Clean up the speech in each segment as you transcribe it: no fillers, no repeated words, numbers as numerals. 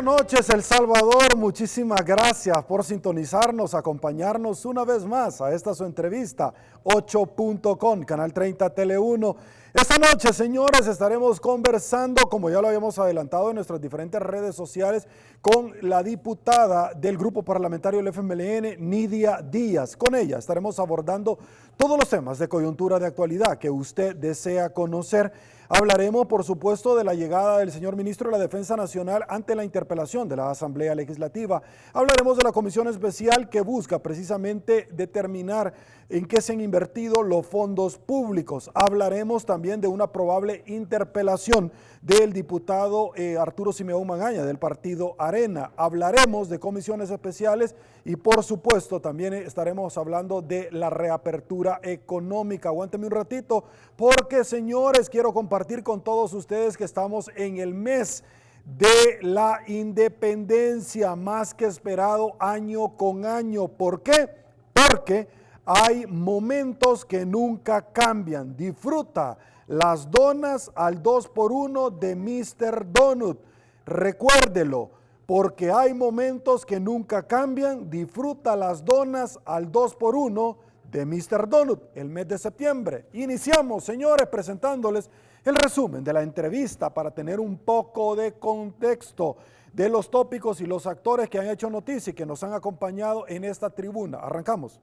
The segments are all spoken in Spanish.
Buenas noches, El Salvador. Muchísimas gracias por sintonizarnos, acompañarnos una vez más a esta su entrevista, 8.com, Canal 30 Tele 1. Esta noche, señores, estaremos conversando, como ya lo habíamos adelantado en nuestras diferentes redes sociales, con la diputada del grupo parlamentario del FMLN, Nidia Díaz. Con ella estaremos abordando todos los temas de coyuntura de actualidad que usted desea conocer. Hablaremos, por supuesto, de la llegada del señor ministro de la Defensa Nacional ante la interpelación de la Asamblea Legislativa. Hablaremos de la comisión especial que busca precisamente determinar en qué se han invertido los fondos públicos. Hablaremos también de una probable interpelación del diputado Arturo Simeón Magaña del partido Arena. Hablaremos de comisiones especiales y, por supuesto, también estaremos hablando de la reapertura económica. Aguántenme un ratito porque, señores, quiero compartir con todos ustedes que estamos en el mes de la independencia, más que esperado año con año. ¿Por qué? Porque hay momentos que nunca cambian. Disfruta las donas al 2x1 de Mr. Donut. Recuérdelo, porque hay momentos que nunca cambian. Disfruta las donas al 2x1 de Mr. Donut el mes de septiembre. Iniciamos, señores, presentándoles el resumen de la entrevista para tener un poco de contexto de los tópicos y los actores que han hecho noticia y que nos han acompañado en esta tribuna. Arrancamos.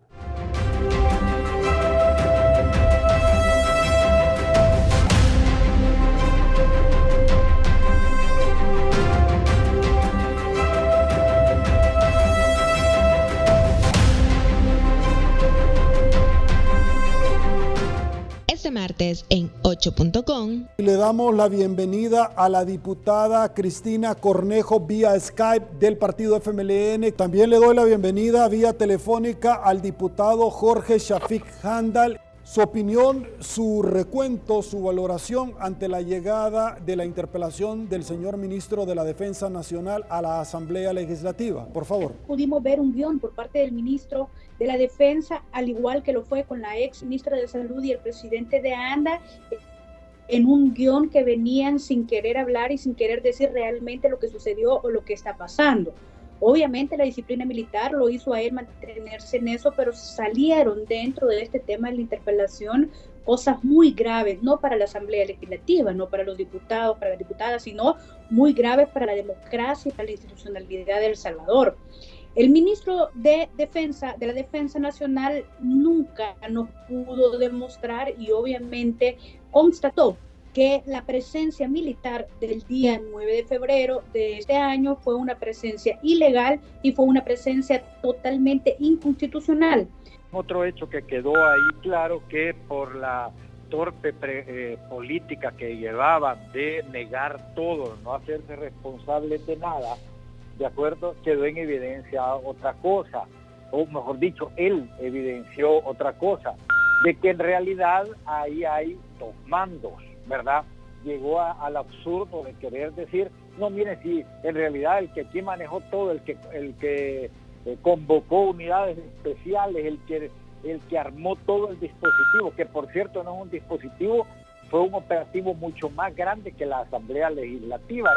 Este martes en 8.com. Le damos la bienvenida a la diputada Cristina Cornejo vía Skype del partido FMLN. También le doy la bienvenida vía telefónica al diputado Jorge Shafik Handal. Su opinión, su recuento, su valoración ante la llegada de la interpelación del señor ministro de la Defensa Nacional a la Asamblea Legislativa. Por favor. Pudimos ver un guión por parte del ministro de la Defensa, al igual que lo fue con la ex ministra de Salud y el presidente de ANDA, en un guión que venían sin querer hablar y sin querer decir realmente lo que sucedió o lo que está pasando. Obviamente la disciplina militar lo hizo a él mantenerse en eso, pero salieron dentro de este tema de la interpelación cosas muy graves, no para la Asamblea Legislativa, no para los diputados, para las diputadas, sino muy graves para la democracia y para la institucionalidad de El Salvador. El ministro de la Defensa Nacional nunca nos pudo demostrar y obviamente constató que la presencia militar del día 9 de febrero de este año fue una presencia ilegal y fue una presencia totalmente inconstitucional. Otro hecho que quedó ahí claro, que por la torpe política que llevaba de negar todo, no hacerse responsable de nada, ¿de acuerdo? Quedó en evidencia otra cosa, o mejor dicho, él evidenció otra cosa, de que en realidad ahí hay dos mandos, ¿verdad? Llegó al absurdo de querer decir, no, miren, si en realidad el que aquí manejó todo, el que convocó unidades especiales, el que armó todo el dispositivo, que por cierto no es un dispositivo, fue un operativo mucho más grande que la Asamblea Legislativa.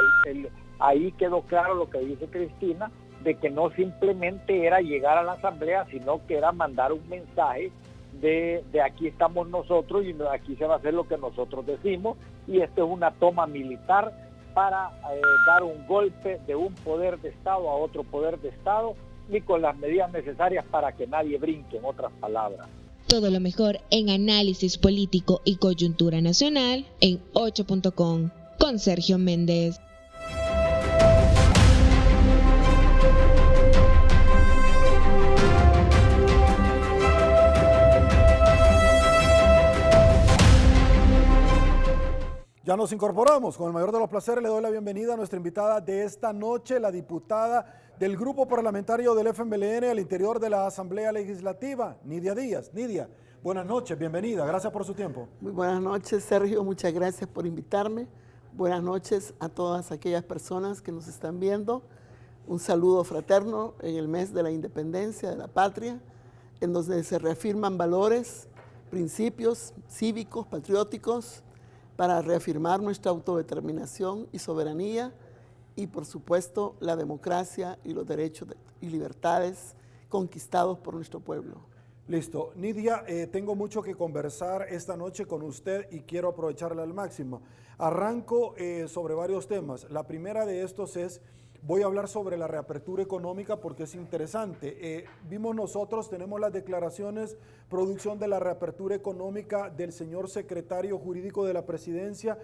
Ahí quedó claro lo que dice Cristina, de que no simplemente era llegar a la Asamblea, sino que era mandar un mensaje de aquí estamos nosotros y aquí se va a hacer lo que nosotros decimos, y esto es una toma militar para dar un golpe de un poder de Estado a otro poder de Estado y con las medidas necesarias para que nadie brinque, en otras palabras. Todo lo mejor en análisis político y coyuntura nacional en 8.com con Sergio Méndez. Ya nos incorporamos. Con el mayor de los placeres le doy la bienvenida a nuestra invitada de esta noche, la diputada del grupo parlamentario del FMLN al interior de la Asamblea Legislativa, Nidia Díaz. Nidia, buenas noches, bienvenida, gracias por su tiempo. Muy buenas noches, Sergio, muchas gracias por invitarme. Buenas noches a todas aquellas personas que nos están viendo. Un saludo fraterno en el mes de la independencia de la patria, en donde se reafirman valores, principios cívicos, patrióticos, para reafirmar nuestra autodeterminación y soberanía y por supuesto la democracia y los derechos y libertades conquistados por nuestro pueblo. Listo. Nidia, tengo mucho que conversar esta noche con usted y quiero aprovecharla al máximo. Arranco sobre varios temas. La primera de estos es, voy a hablar sobre la reapertura económica porque es interesante. Vimos nosotros, tenemos las declaraciones, producción de la reapertura económica del señor secretario jurídico de la presidencia,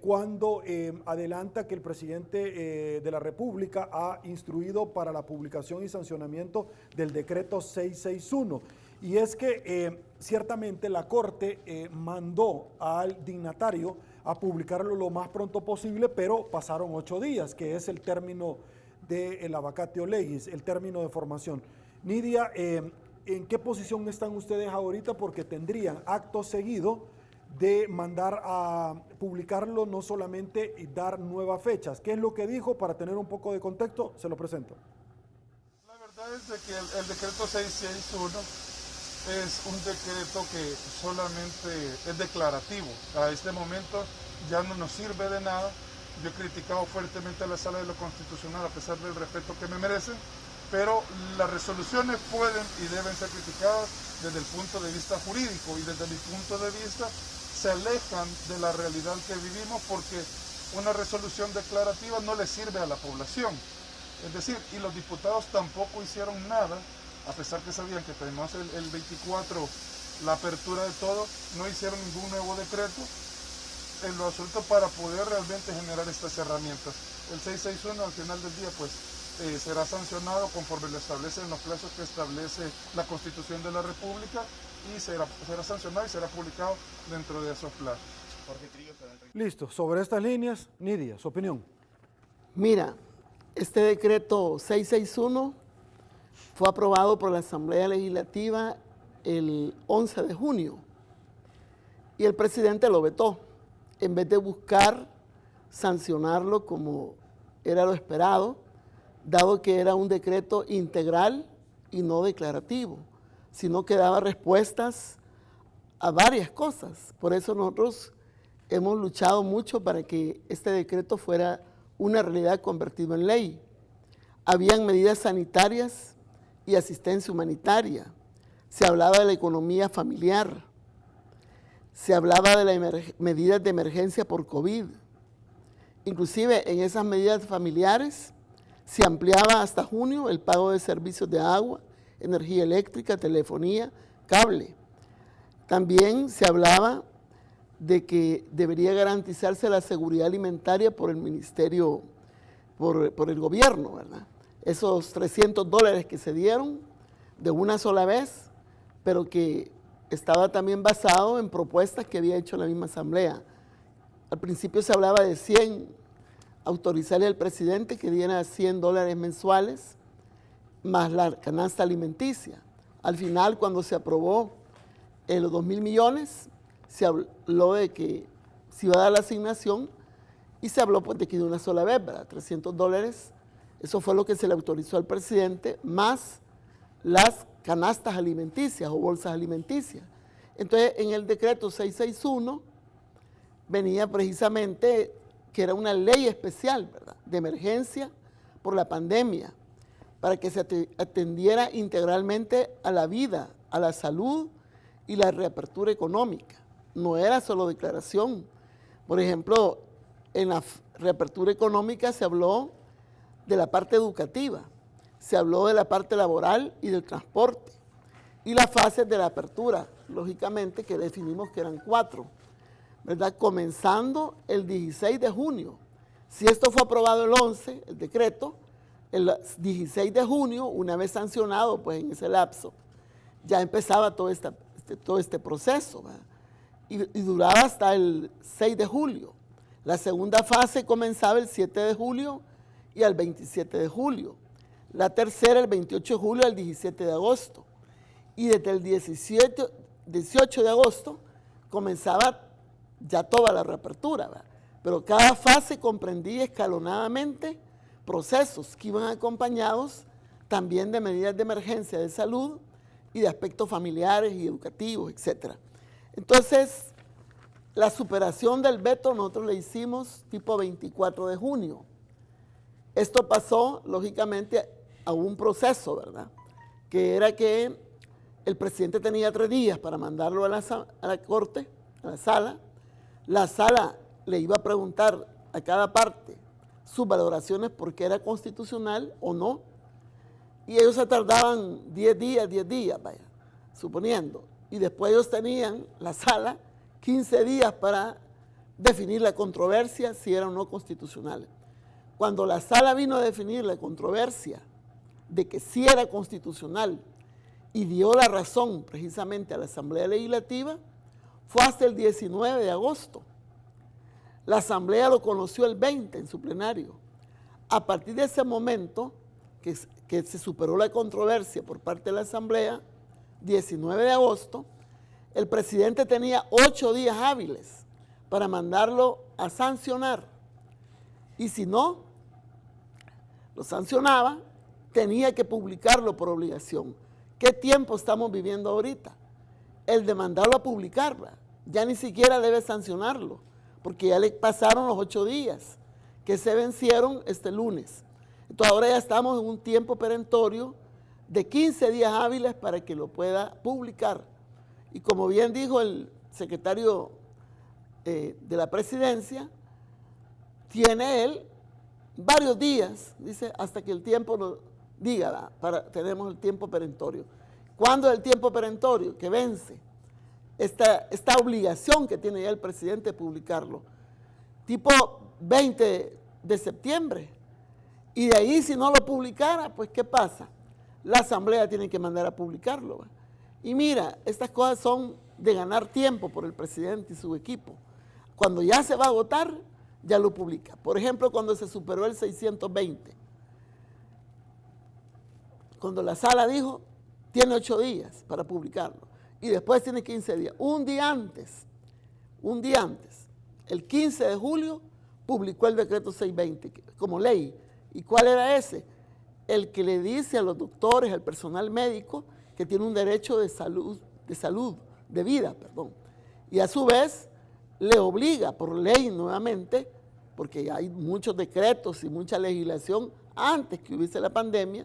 cuando adelanta que el presidente de la República ha instruido para la publicación y sancionamiento del decreto 661. Y es que ciertamente la Corte mandó al dignatario a publicarlo lo más pronto posible, pero pasaron 8 días, que es el término del vacatio legis, el término de formación. Nidia, ¿en qué posición están ustedes ahorita? Porque tendrían acto seguido de mandar a publicarlo, no solamente y dar nuevas fechas. ¿Qué es lo que dijo? Para tener un poco de contexto, se lo presento. La verdad es de que el decreto 661 es un decreto que solamente es declarativo. A este momento ya no nos sirve de nada. Yo he criticado fuertemente a la Sala de lo Constitucional a pesar del respeto que me merecen, pero las resoluciones pueden y deben ser criticadas desde el punto de vista jurídico, y desde mi punto de vista se alejan de la realidad que vivimos, porque una resolución declarativa no le sirve a la población. Es decir, y los diputados tampoco hicieron nada, a pesar que sabían que tenemos el 24 la apertura de todo, no hicieron ningún nuevo decreto en lo absoluto para poder realmente generar estas herramientas. El 661 al final del día pues será sancionado conforme lo establece en los plazos que establece la Constitución de la República, y será sancionado y será publicado dentro de esos plazos. Listo, sobre estas líneas, Nidia, su opinión. Mira, este decreto 661 fue aprobado por la Asamblea Legislativa el 11 de junio y el presidente lo vetó. En vez de buscar sancionarlo como era lo esperado, dado que era un decreto integral y no declarativo, sino que daba respuestas a varias cosas. Por eso nosotros hemos luchado mucho para que este decreto fuera una realidad convertido en ley. Habían medidas sanitarias y asistencia humanitaria. Se hablaba de la economía familiar. Se hablaba de las medidas de emergencia por COVID. Inclusive en esas medidas familiares se ampliaba hasta junio el pago de servicios de agua, energía eléctrica, telefonía, cable. También se hablaba de que debería garantizarse la seguridad alimentaria por el ministerio, por el gobierno, ¿verdad? Esos $300 que se dieron de una sola vez, pero que estaba también basado en propuestas que había hecho la misma Asamblea. Al principio se hablaba de 100, autorizarle al presidente que diera $100 mensuales, más la canasta alimenticia. Al final, cuando se aprobó los 2.000 millones, se habló de que se iba a dar la asignación y se habló pues de que de una sola vez, ¿verdad? $300, eso fue lo que se le autorizó al presidente, más las canastas alimenticias o bolsas alimenticias. Entonces, en el decreto 661 venía precisamente que era una ley especial, ¿verdad?, de emergencia por la pandemia, para que se atendiera integralmente a la vida, a la salud y la reapertura económica. No era solo declaración. Por ejemplo, en la reapertura económica se habló de la parte educativa, se habló de la parte laboral y del transporte, y las fases de la apertura, lógicamente, que definimos que eran 4, ¿verdad? Comenzando el 16 de junio. Si esto fue aprobado el 11, el decreto, el 16 de junio, una vez sancionado, pues en ese lapso, ya empezaba todo este proceso, ¿verdad? Y duraba hasta el 6 de julio. La segunda fase comenzaba el 7 de julio y al 27 de julio. La tercera el 28 de julio al 17 de agosto. Y desde el 18 de agosto comenzaba ya toda la reapertura, ¿verdad? Pero cada fase comprendía escalonadamente procesos que iban acompañados también de medidas de emergencia de salud y de aspectos familiares y educativos, etc. Entonces, la superación del veto nosotros la hicimos tipo 24 de junio. Esto pasó, lógicamente, a un proceso, ¿verdad? Que era que el presidente tenía 3 días para mandarlo a la corte, a la sala. La sala le iba a preguntar a cada parte sus valoraciones porque era constitucional o no. Y ellos se tardaban 10 días, vaya, suponiendo. Y después ellos tenían, la sala, 15 días para definir la controversia si era o no constitucional. Cuando la sala vino a definir la controversia de que sí era constitucional y dio la razón precisamente a la Asamblea Legislativa, fue hasta el 19 de agosto. La Asamblea lo conoció el 20 en su plenario. A partir de ese momento que se superó la controversia por parte de la Asamblea, 19 de agosto, el presidente tenía 8 días hábiles para mandarlo a sancionar. Y si no lo sancionaba, tenía que publicarlo por obligación. ¿Qué tiempo estamos viviendo ahorita? El de mandarlo a publicarla. Ya ni siquiera debe sancionarlo, porque ya le pasaron los 8 días que se vencieron este lunes. Entonces ahora ya estamos en un tiempo perentorio de 15 días hábiles para que lo pueda publicar. Y como bien dijo el secretario de la presidencia, tiene él varios días, dice, hasta que el tiempo lo diga, tenemos el tiempo perentorio. ¿Cuándo es el tiempo perentorio? Que vence esta obligación que tiene ya el presidente de publicarlo. Tipo 20 de septiembre. Y de ahí, si no lo publicara, pues ¿qué pasa? La Asamblea tiene que mandar a publicarlo. Y mira, estas cosas son de ganar tiempo por el presidente y su equipo. Cuando ya se va a agotar, ya lo publica. Por ejemplo, cuando se superó el 620. Cuando la sala dijo, tiene 8 días para publicarlo. Y después tiene 15 días. Un día antes, el 15 de julio, publicó el decreto 620 como ley. ¿Y cuál era ese? El que le dice a los doctores, al personal médico, que tiene un derecho de vida. Y a su vez, le obliga por ley nuevamente, porque hay muchos decretos y mucha legislación antes que hubiese la pandemia,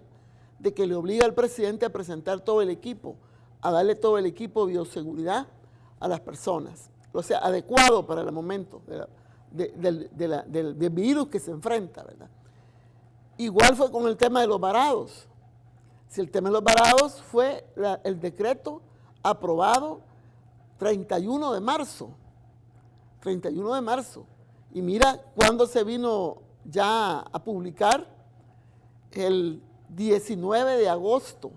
de que le obliga al presidente a presentar todo el equipo, a darle todo el equipo de bioseguridad a las personas. O sea, adecuado para el momento del virus que se enfrenta, ¿verdad? Igual fue con el tema de los varados. Si el tema de los varados fue el decreto aprobado 31 de marzo. Y mira cuándo se vino ya a publicar, el 19 de agosto.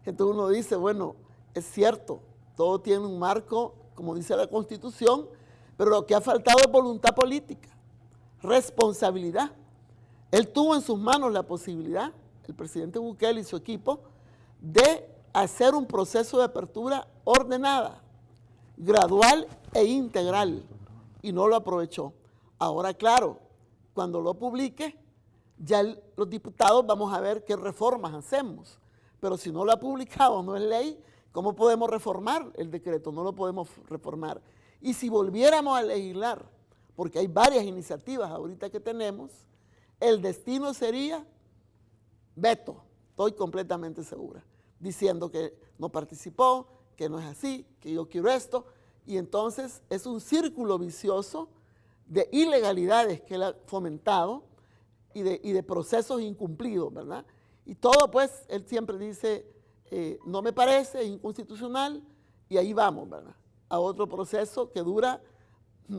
Entonces uno dice, bueno, es cierto, todo tiene un marco, como dice la Constitución, pero lo que ha faltado es voluntad política, responsabilidad. Él tuvo en sus manos la posibilidad, el presidente Bukele y su equipo, de hacer un proceso de apertura ordenada, gradual e integral, y no lo aprovechó. Ahora, claro, cuando lo publique, ya los diputados vamos a ver qué reformas hacemos, pero si no lo ha publicado, no es ley, ¿cómo podemos reformar el decreto? No lo podemos reformar. Y si volviéramos a legislar, porque hay varias iniciativas ahorita que tenemos, el destino sería veto, estoy completamente segura, diciendo que no participó, que no es así, que yo quiero esto, y entonces es un círculo vicioso de ilegalidades que él ha fomentado y de procesos incumplidos, ¿verdad? Y todo, pues, él siempre dice, no me parece, es inconstitucional, y ahí vamos, ¿verdad? A otro proceso que dura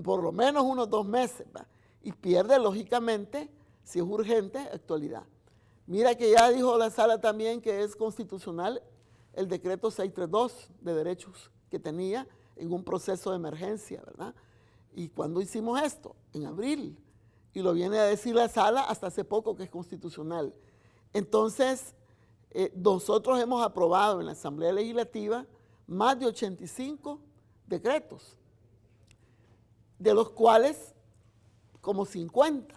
por lo menos unos 2 meses, ¿verdad? Y pierde, lógicamente, si es urgente, actualidad. Mira que ya dijo la sala también que es constitucional el decreto 632 de derechos que tenía en un proceso de emergencia, ¿verdad? ¿Y cuándo hicimos esto? En abril. Y lo viene a decir la sala hasta hace poco que es constitucional. Entonces, nosotros hemos aprobado en la Asamblea Legislativa más de 85 decretos, de los cuales como 50,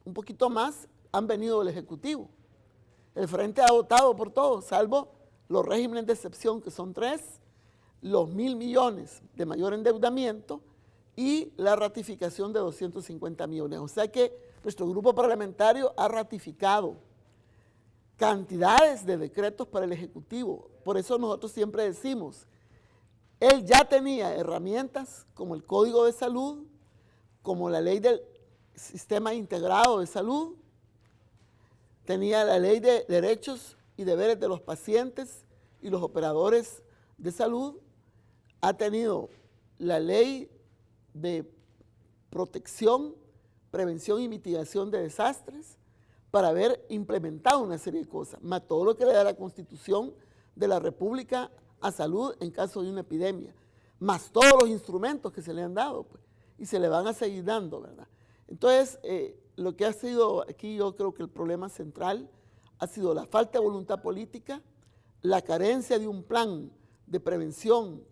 un poquito más, han venido del Ejecutivo. El Frente ha votado por todo, salvo los regímenes de excepción, que son 3, los 1.000 millones de mayor endeudamiento y la ratificación de 250 millones. O sea que nuestro grupo parlamentario ha ratificado cantidades de decretos para el Ejecutivo. Por eso nosotros siempre decimos, él ya tenía herramientas como el Código de Salud, como la Ley del Sistema Integrado de Salud, tenía la Ley de Derechos y Deberes de los Pacientes y los Operadores de Salud, ha tenido la Ley de Protección, Prevención y Mitigación de Desastres, para haber implementado una serie de cosas, más todo lo que le da la Constitución de la República a salud en caso de una epidemia, más todos los instrumentos que se le han dado, pues, y se le van a seguir dando, ¿verdad? Entonces, lo que ha sido aquí, yo creo que el problema central ha sido la falta de voluntad política, la carencia de un plan de prevención,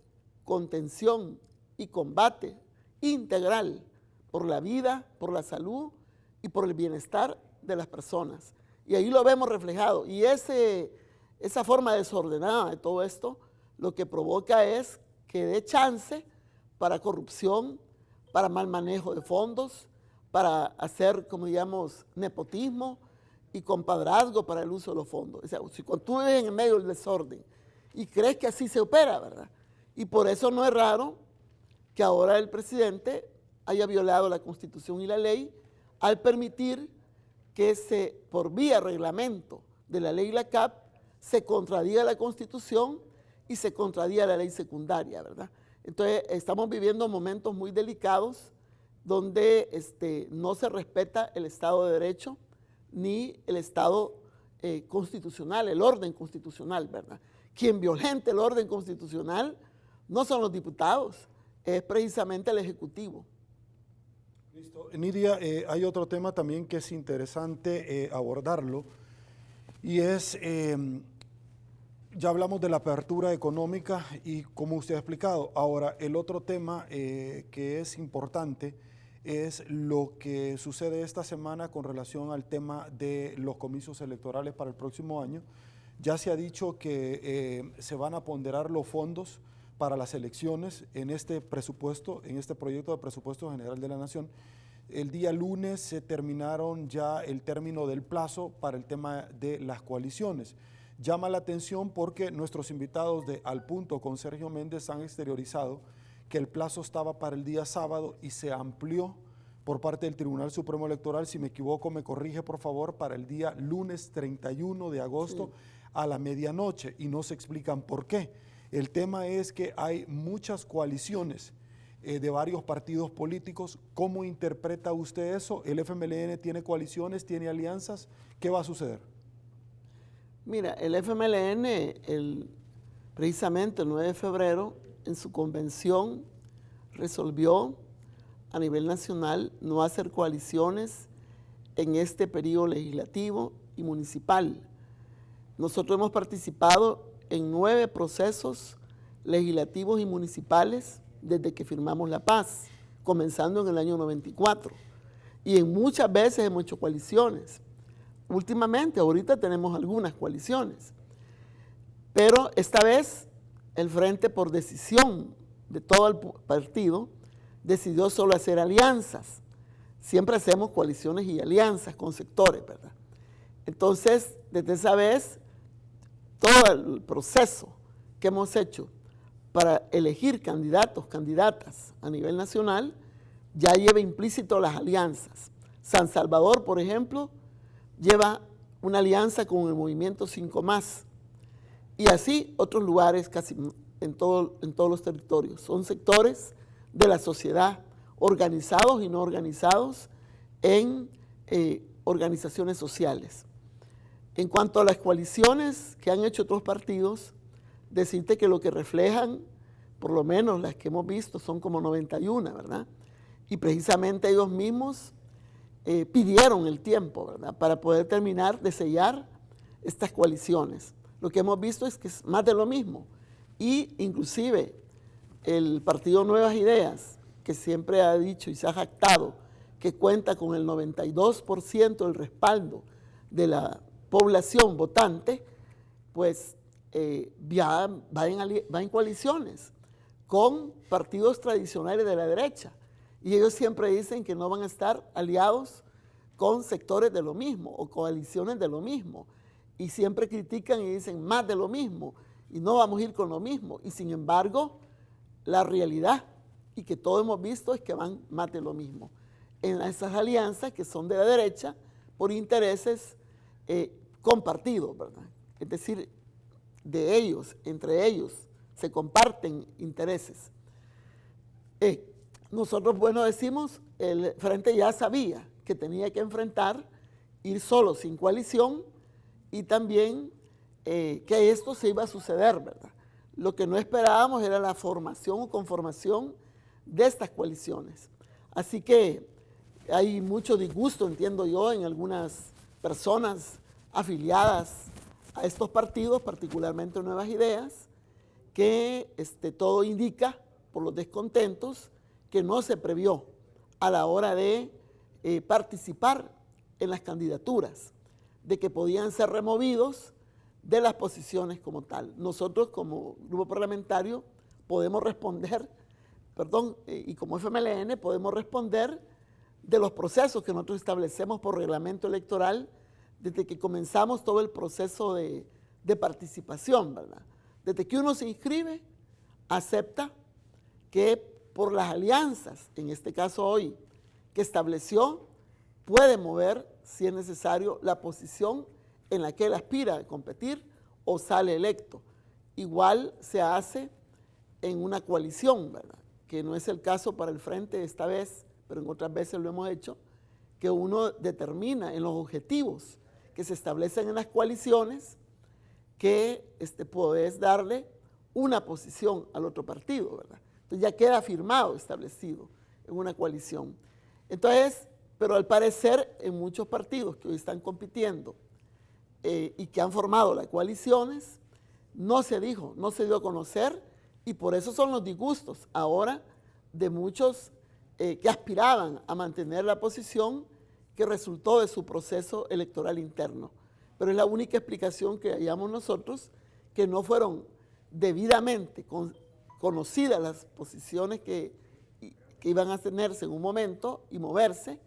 contención y combate integral por la vida, por la salud y por el bienestar de las personas. Y ahí lo vemos reflejado. Y esa forma desordenada de todo esto, lo que provoca es que dé chance para corrupción, para mal manejo de fondos, para hacer, como digamos, nepotismo y compadrazgo para el uso de los fondos. O sea, si cuando tú vives en el medio del desorden y crees que así se opera, ¿verdad? Y por eso no es raro que ahora el presidente haya violado la Constitución y la ley al permitir que por vía reglamento de la ley y la CAP se contradiga la Constitución y se contradiga la ley secundaria, ¿verdad? Entonces, estamos viviendo momentos muy delicados donde no se respeta el Estado de Derecho ni el Estado constitucional, el orden constitucional, ¿verdad? Quien violente el orden constitucional no son los diputados, es precisamente el Ejecutivo. Listo. Nidia, hay otro tema también que es interesante abordarlo y es, ya hablamos de la apertura económica y como usted ha explicado, ahora el otro tema que es importante es lo que sucede esta semana con relación al tema de los comicios electorales para el próximo año. Ya se ha dicho que se van a ponderar los fondos para las elecciones en este presupuesto, en este proyecto de presupuesto general de la Nación. El día lunes se terminaron ya el término del plazo para el tema de las coaliciones. Llama la atención porque nuestros invitados de Al Punto con Sergio Méndez han exteriorizado que el plazo estaba para el día sábado y se amplió por parte del Tribunal Supremo Electoral, si me equivoco me corrige por favor, para el día lunes 31 de agosto a la medianoche y no se explican por qué. El tema es que hay muchas coaliciones de varios partidos políticos. ¿Cómo interpreta usted eso? ¿El FMLN tiene coaliciones, tiene alianzas? ¿Qué va a suceder? Mira, el FMLN, precisamente el 9 de febrero, en su convención, resolvió a nivel nacional no hacer coaliciones en este periodo legislativo y municipal. Nosotros hemos participado en 9 procesos legislativos y municipales desde que firmamos la paz, comenzando en el año 94. Y en muchas veces hemos hecho coaliciones. Últimamente, ahorita tenemos algunas coaliciones. Pero esta vez el Frente, por decisión de todo el partido, decidió solo hacer alianzas. Siempre hacemos coaliciones y alianzas con sectores, ¿verdad? Entonces, desde esa vez, todo el proceso que hemos hecho para elegir candidatos, candidatas a nivel nacional, ya lleva implícito las alianzas. San Salvador, por ejemplo, lleva una alianza con el Movimiento 5+, y así otros lugares casi en todos los territorios. Son sectores de la sociedad, organizados y no organizados en organizaciones sociales. En cuanto a las coaliciones que han hecho otros partidos, decirte que lo que reflejan, por lo menos las que hemos visto, son como 91, ¿verdad? Y precisamente ellos mismos pidieron el tiempo, ¿verdad?, para poder terminar de sellar estas coaliciones. Lo que hemos visto es que es más de lo mismo. Y inclusive el partido Nuevas Ideas, que siempre ha dicho y se ha jactado que cuenta con el 92% del respaldo de la población votante, pues ya va en coaliciones con partidos tradicionales de la derecha. Y ellos siempre dicen que no van a estar aliados con sectores de lo mismo o coaliciones de lo mismo. Y siempre critican y dicen más de lo mismo y no vamos a ir con lo mismo. Y sin embargo, la realidad y que todos hemos visto es que van más de lo mismo. En esas alianzas que son de la derecha por intereses compartidos, ¿verdad? Es decir, de ellos, entre ellos, se comparten intereses. Nosotros, bueno, decimos, el Frente ya sabía que tenía que enfrentar, ir solo, sin coalición, y también que esto se iba a suceder, ¿verdad? Lo que no esperábamos era la formación o conformación de estas coaliciones. Así que hay mucho disgusto, entiendo yo, en algunas personas afiliadas a estos partidos, particularmente Nuevas Ideas, que todo indica, por los descontentos, que no se previó a la hora de participar en las candidaturas, de que podían ser removidos de las posiciones como tal. Nosotros como grupo parlamentario podemos responder, y como FMLN podemos responder de los procesos que nosotros establecemos por reglamento electoral desde que comenzamos todo el proceso de participación, ¿verdad? Desde que uno se inscribe, acepta que por las alianzas, en este caso hoy, que estableció, puede mover, si es necesario, la posición en la que él aspira a competir o sale electo. Igual se hace en una coalición, ¿verdad? Que no es el caso para el Frente esta vez, pero en otras veces lo hemos hecho, que uno determina en los objetivos que se establecen en las coaliciones que podés darle una posición al otro partido, ¿verdad? Entonces ya queda firmado, establecido en una coalición. Entonces, pero al parecer en muchos partidos que hoy están compitiendo y que han formado las coaliciones, no se dijo, no se dio a conocer, y por eso son los disgustos ahora de muchos que aspiraban a mantener la posición que resultó de su proceso electoral interno. Pero es la única explicación que hallamos nosotros, que no fueron debidamente conocidas las posiciones que iban a tenerse en un momento y moverse,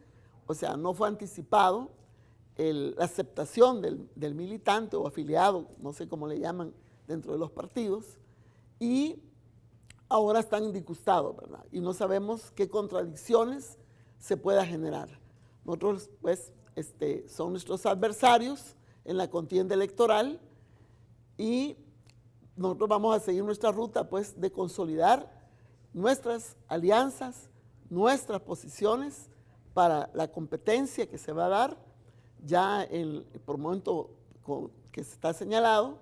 o sea, no fue anticipado la aceptación del militante o afiliado, no sé cómo le llaman dentro de los partidos, y ahora están disgustados, ¿verdad? Y no sabemos qué contradicciones se pueda generar. Nosotros, pues, son nuestros adversarios en la contienda electoral y nosotros vamos a seguir nuestra ruta, pues, de consolidar nuestras alianzas, nuestras posiciones para la competencia que se va a dar ya por el momento que se está señalado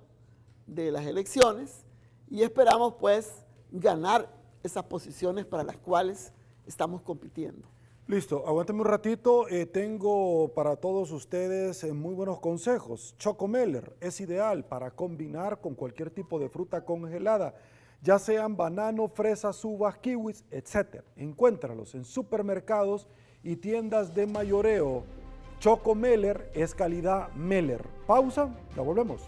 de las elecciones, y esperamos, pues, ganar esas posiciones para las cuales estamos compitiendo. Listo, aguántame un ratito, tengo para todos ustedes muy buenos consejos. Chocomeller es ideal para combinar con cualquier tipo de fruta congelada, ya sean banano, fresas, uvas, kiwis, etc. Encuéntralos en supermercados y tiendas de mayoreo. Chocomeller es calidad Meller. Pausa, ya volvemos.